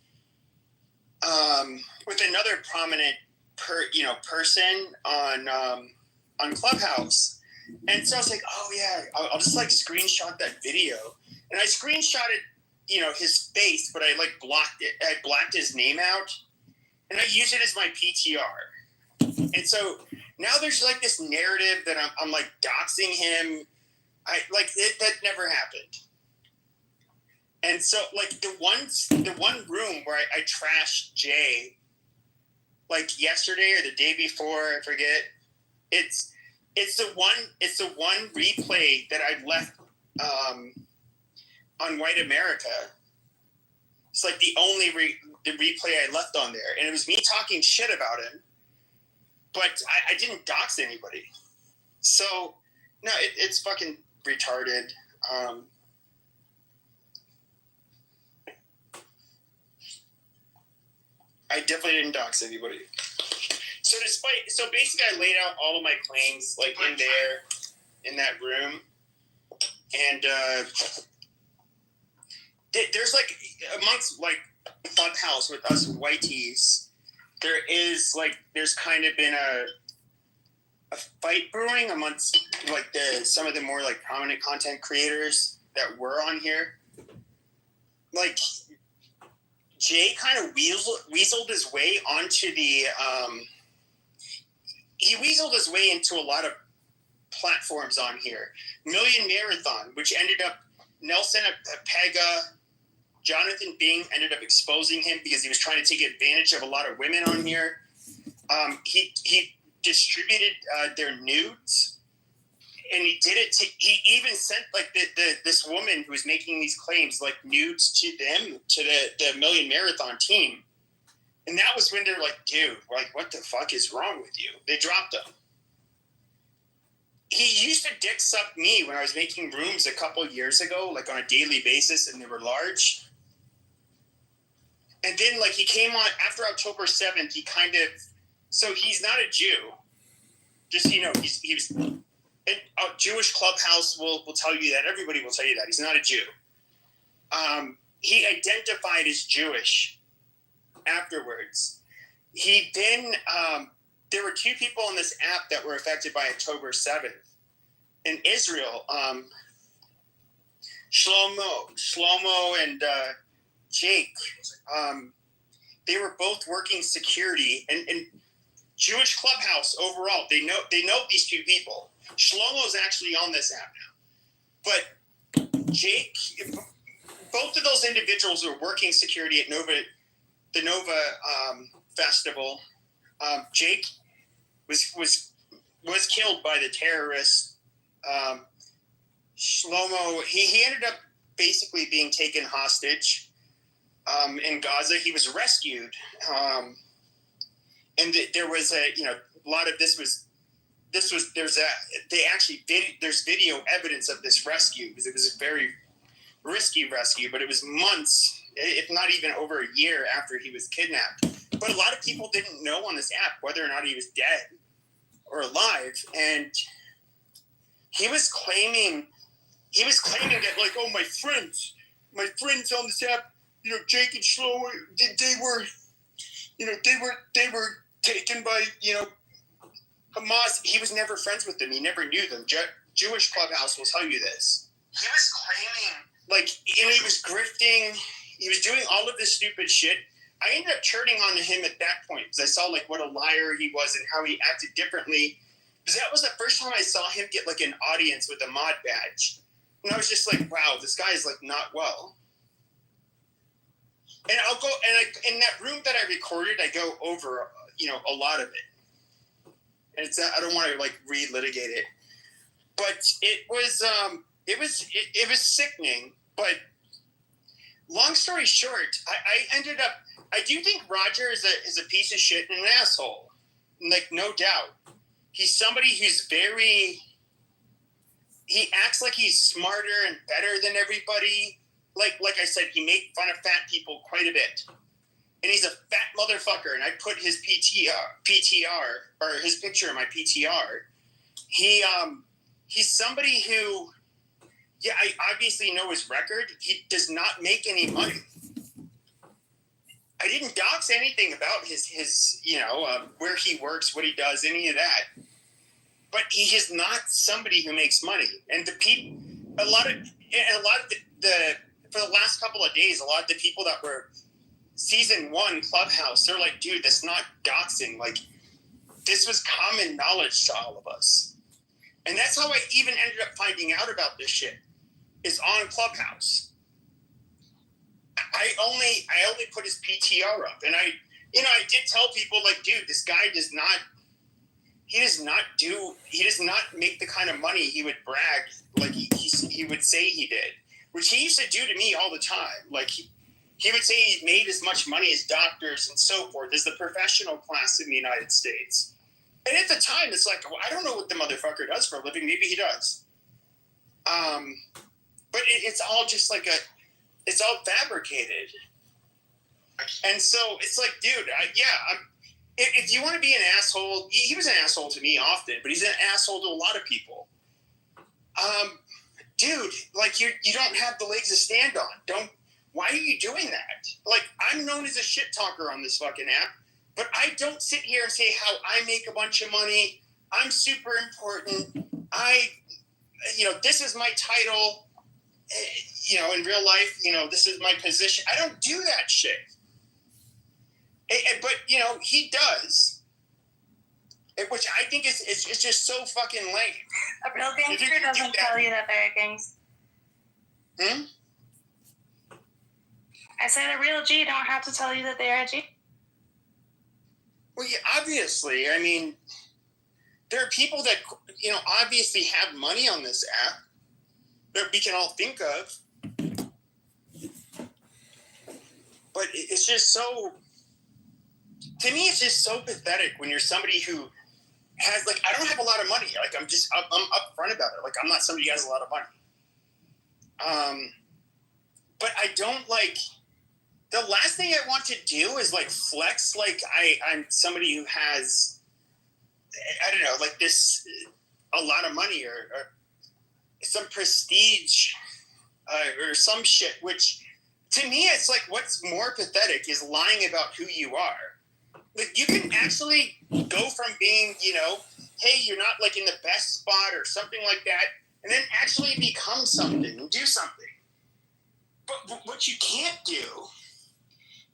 another prominent person on Clubhouse. And so I was like, "Oh yeah, I'll just like screenshot that video." And I screenshotted, his face, but I like blocked it. I blacked his name out, and I used it as my PTR. And so now there's like this narrative that I'm like doxing him. That never happened. And so like the one room where I trashed Jay, like yesterday or the day before, I forget. It's the one replay that I left on White America. It's like the only the replay I left on there, and it was me talking shit about him, but I didn't dox anybody. So no, it's fucking retarded. I definitely didn't dox anybody. So basically I laid out all of my claims like in that room, and there's like amongst like Clubhouse with us whiteys, there's kind of been a fight brewing amongst like some of the more like prominent content creators that were on here. Like Jay kind of weaseled his way onto the he weaseled his way into a lot of platforms on here. Million Marathon, which ended up Nelson Pega, Jonathan Bing ended up exposing him because he was trying to take advantage of a lot of women on here. He distributed their nudes, and he did it he even sent like this woman who was making these claims like nudes to the Million Marathon team. And that was when they're like, "Dude, like, what the fuck is wrong with you?" They dropped him. He used to dick suck me when I was making rooms a couple years ago, like on a daily basis, and they were large. And then like he came on after October 7th, he kind of, so he's not a Jew. Just, he was, a Jewish Clubhouse will tell you that. Everybody will tell you that. He's not a Jew. He identified as Jewish afterwards. He then, there were two people on this app that were affected by October 7th. In Israel, Shlomo and Jake, they were both working security and Jewish Clubhouse overall. They know these two people. Shlomo's actually on this app now, but Jake, both of those individuals were working security at the Nova festival. Jake was killed by the terrorists. Shlomo, he ended up basically being taken hostage in Gaza. He was rescued, and there was a lot of there's video evidence of this rescue because it was a very risky rescue, but it was months, if not even over a year after he was kidnapped. But a lot of people didn't know on this app whether or not he was dead or alive, and he was claiming that like, "Oh, my friends on this app, Jake and Shlomo, they were taken by Hamas." He was never friends with them. He never knew them. Jewish Clubhouse will tell you this. He was claiming and he was grifting. He was doing all of this stupid shit. I ended up turning on him at that point because I saw like what a liar he was and how he acted differently. Because that was the first time I saw him get like an audience with a mod badge. And I was just like, wow, this guy is like not well. And I'll go, and in that room that I recorded, I go over, a lot of it. And I don't want to like relitigate it, but it was sickening. But long story short, I do think Roger is a piece of shit and an asshole. Like, no doubt. he's somebody who's he acts like he's smarter and better than everybody. Like I said, he made fun of fat people quite a bit. And he's a fat motherfucker. And I put his PTR or his picture in my PTR. He's somebody who, yeah, I obviously know his record. He does not make any money. I didn't dox anything about his where he works, what he does, any of that. But he is not somebody who makes money. And a lot of the for the last couple of days, a lot of the people that were season 1 Clubhouse, they're like, dude, that's not doxing. Like, this was common knowledge to all of us. And that's how I even ended up finding out about this shit, is on Clubhouse. I only put his PTR up, and I did tell people, like, dude, this guy does not make the kind of money he would brag like he would say he did, which he used to do to me all the time. Like he would say he made as much money as doctors and so forth as the professional class in the United States. And at the time, it's like, well, I don't know what the motherfucker does for a living. Maybe he does. But it's all just like it's all fabricated. And so it's like, dude, if you want to be an asshole, he was an asshole to me often, but he's an asshole to a lot of people. Dude, like you don't have the legs to stand on. Why are you doing that? Like, I'm known as a shit talker on this fucking app, but I don't sit here and say how I make a bunch of money. I'm super important. This is my title. In real life, this is my position. I don't do that shit. But he does, which I think is just so fucking lame. A real gangster doesn't tell you that they're a gangster. I said a real G don't have to tell you that they're a G. Well, yeah, obviously. I mean, there are people that obviously have money on this app that we can all think of, but it's just so. To me, it's just so pathetic when you're somebody who has, like, I don't have a lot of money. Like, I'm upfront about it. Like, I'm not somebody who has a lot of money. But I don't, like, the last thing I want to do is, like, flex like I'm somebody who has, I don't know, like a lot of money or some prestige or some shit, which to me, it's like, what's more pathetic is lying about who you are. Like, you can actually go from being, hey, you're not like in the best spot or something like that, and then actually become something and do something. But what you can't do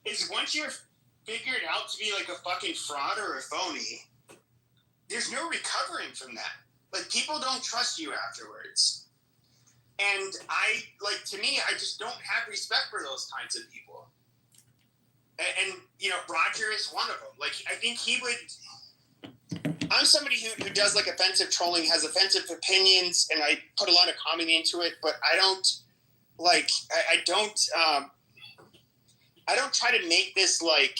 is once you're figured out to be like a fucking fraud or a phony, there's no recovering from that. Like, people don't trust you afterwards. And to me, I just don't have respect for those kinds of people. And Roger is one of them. Like, I think he would. I'm somebody who does like offensive trolling, has offensive opinions, and I put a lot of comedy into it. But I don't like. I don't try to make this like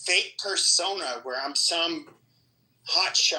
fake persona where I'm some hotshot